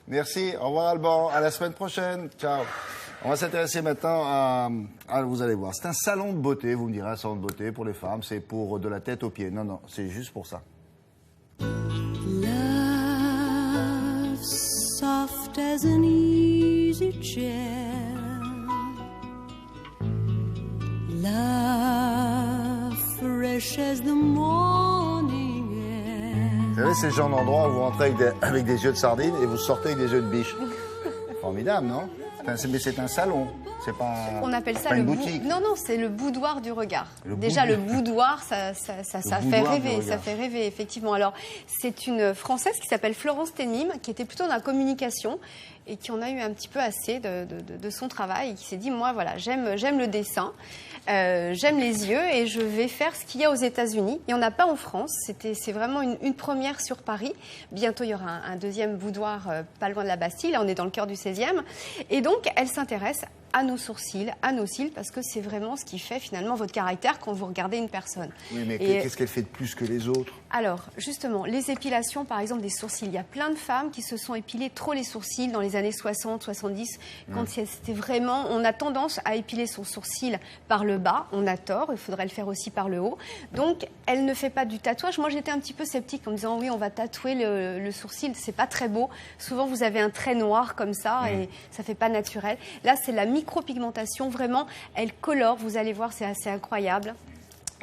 Merci, au revoir Alban, à la semaine prochaine, ciao. On va s'intéresser maintenant à, vous allez voir, c'est un salon de beauté, vous me direz, un salon de beauté pour les femmes, c'est pour de la tête aux pieds. Non, non, c'est juste pour ça. Love, soft as an easy chair. Love, fresh as the morning air. Vous savez, c'est le genre d'endroit où vous rentrez avec des yeux de sardine et vous sortez avec des yeux de biche. Formidable, non? Mais c'est un salon, c'est pas, on appelle ça pas le une boutique. Non, non, c'est le boudoir du regard. Déjà, le boudoir, ça fait rêver, ça fait rêver, effectivement. Alors, c'est une Française qui s'appelle Florence Tenim, qui était plutôt dans la communication et qui en a eu un petit peu assez de son travail et qui s'est dit, moi, voilà, j'aime le dessin, j'aime les yeux et je vais faire ce qu'il y a aux États-Unis. Il n'y en a pas en France, c'est vraiment une première sur Paris. Bientôt, il y aura un deuxième boudoir pas loin de la Bastille, là, on est dans le cœur du 16e. Et donc, elle s'intéresse à nos sourcils, à nos cils, parce que c'est vraiment ce qui fait finalement votre caractère quand vous regardez une personne. Oui, mais qu'est-ce qu'elle fait de plus que les autres? Alors, justement, les épilations, par exemple, des sourcils. Il y a plein de femmes qui se sont épilées trop les sourcils dans les années 60, 70, quand c'était vraiment... On a tendance à épiler son sourcil par le bas, on a tort, il faudrait le faire aussi par le haut. Donc, elle ne fait pas du tatouage. Moi, j'étais un petit peu sceptique en me disant, oui, on va tatouer le sourcil, c'est pas très beau. Souvent, vous avez un trait noir comme ça et ça fait pas naturel. Là, c'est la micropigmentation, vraiment, elle colore, vous allez voir, c'est assez incroyable.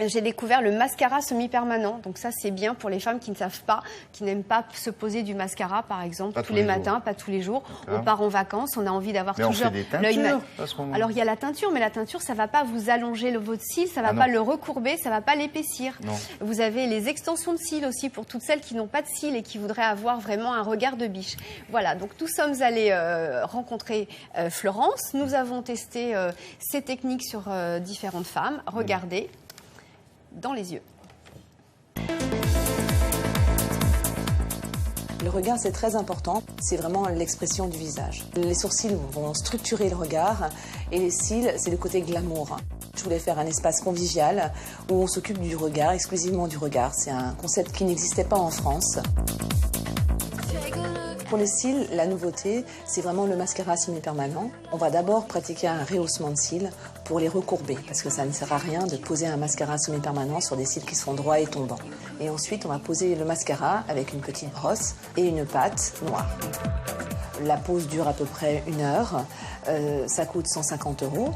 J'ai découvert le mascara semi-permanent, donc ça c'est bien pour les femmes qui ne savent pas, qui n'aiment pas se poser du mascara par exemple, pas tous les matins, pas tous les jours. On part en vacances, on a envie d'avoir toujours l'œil mat. Alors il y a la teinture, mais la teinture ça va pas vous allonger votre cil, ça va pas le recourber, ça va pas l'épaissir. Vous avez les extensions de cils aussi pour toutes celles qui n'ont pas de cils et qui voudraient avoir vraiment un regard de biche. Voilà, donc nous sommes allés rencontrer Florence, nous avons testé ces techniques sur différentes femmes, regardez. Dans les yeux. Le regard, c'est très important. C'est vraiment l'expression du visage. Les sourcils vont structurer le regard et les cils, c'est le côté glamour. Je voulais faire un espace convivial où on s'occupe du regard, exclusivement du regard. C'est un concept qui n'existait pas en France. Pour les cils, la nouveauté, c'est vraiment le mascara semi-permanent. On va d'abord pratiquer un rehaussement de cils pour les recourber, parce que ça ne sert à rien de poser un mascara semi-permanent sur des cils qui sont droits et tombants. Et ensuite, on va poser le mascara avec une petite brosse et une pâte noire. La pose dure à peu près 1 heure. Ça coûte 150 €.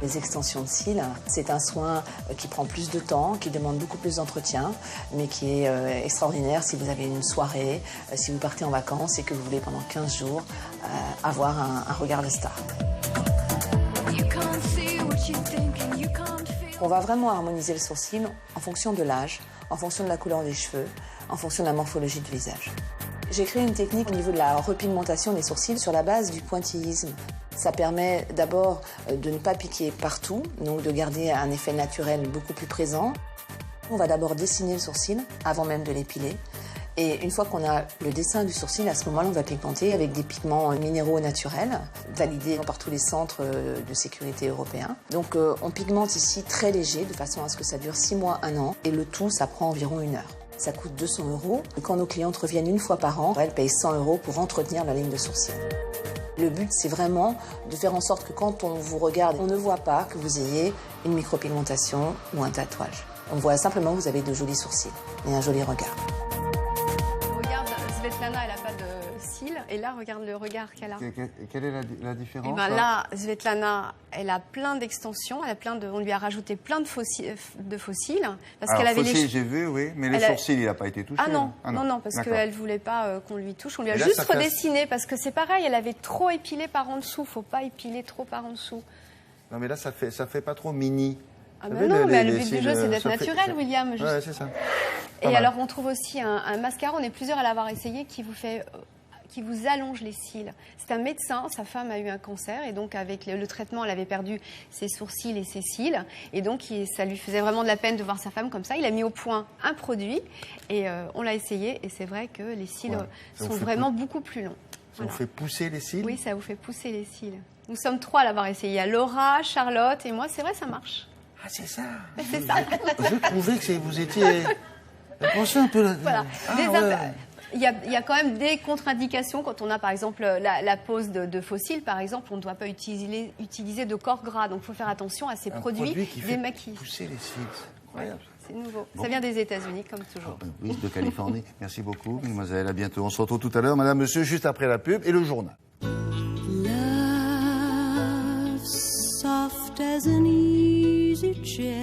Les extensions de cils, c'est un soin qui prend plus de temps, qui demande beaucoup plus d'entretien, mais qui est extraordinaire si vous avez une soirée, si vous partez en vacances et que vous voulez pendant 15 jours avoir un regard de star. On va vraiment harmoniser le sourcil en fonction de l'âge, en fonction de la couleur des cheveux, en fonction de la morphologie du visage. J'ai créé une technique au niveau de la repigmentation des sourcils sur la base du pointillisme. Ça permet d'abord de ne pas piquer partout, donc de garder un effet naturel beaucoup plus présent. On va d'abord dessiner le sourcil avant même de l'épiler. Et une fois qu'on a le dessin du sourcil, à ce moment-là, on va pigmenter avec des pigments minéraux naturels, validés par tous les centres de sécurité européens. Donc on pigmente ici très léger, de façon à ce que ça dure 6 mois, 1 an. Et le tout, ça prend environ 1 heure. Ça coûte 200 €. Et quand nos clientes reviennent 1 fois par an, elles payent 100 € pour entretenir la ligne de sourcil. Le but, c'est vraiment de faire en sorte que quand on vous regarde, on ne voit pas que vous ayez une micropigmentation ou un tatouage. On voit simplement que vous avez de jolis sourcils et un joli regard. Regarde, Svetlana, elle n'a pas de cils. Et là, regarde le regard qu'elle a. Quelle est la différence? Et ben là, Svetlana, elle a plein d'extensions. On lui a rajouté plein de fossiles. Parce qu'elle avait fossiles, j'ai vu, oui. Mais les sourcils, il n'a pas été touché. Ah non, non, parce qu'elle ne voulait pas qu'on lui touche. On lui a juste redessiné, parce que c'est pareil, elle avait trop épilé par en dessous. Il ne faut pas épiler trop par en dessous. Non, mais là, ça fait pas trop mini. Ah ben non, mais le but du jeu, c'est d'être naturel, William. Oui, c'est ça. Et alors, on trouve aussi un mascara, on est plusieurs à l'avoir essayé, qui vous allonge les cils. C'est un médecin, sa femme a eu un cancer, et donc avec le traitement, elle avait perdu ses sourcils et ses cils. Et donc, ça lui faisait vraiment de la peine de voir sa femme comme ça. Il a mis au point un produit, et on l'a essayé, et c'est vrai que les cils sont vraiment beaucoup plus longs. Ça vous fait pousser les cils? Oui, ça vous fait pousser les cils. Nous sommes 3 à l'avoir essayé. Il y a Laura, Charlotte et moi. C'est vrai, ça marche. Ah, c'est ça. C'est ça. Je trouvais que vous étiez... Pensez un peu là. Voilà. Il y a quand même des contre-indications quand on a par exemple la pose de faux cils. Par exemple, on ne doit pas utiliser de corps gras. Donc il faut faire attention à ces produits qui démaquillés. fait pousser les cils. Incroyable. C'est nouveau. Bon. Ça vient des États-Unis, comme toujours. Oui, de Californie. Merci beaucoup, mademoiselle. À bientôt. On se retrouve tout à l'heure, madame, monsieur, juste après la pub et le journal. Love, soft as an easy chair,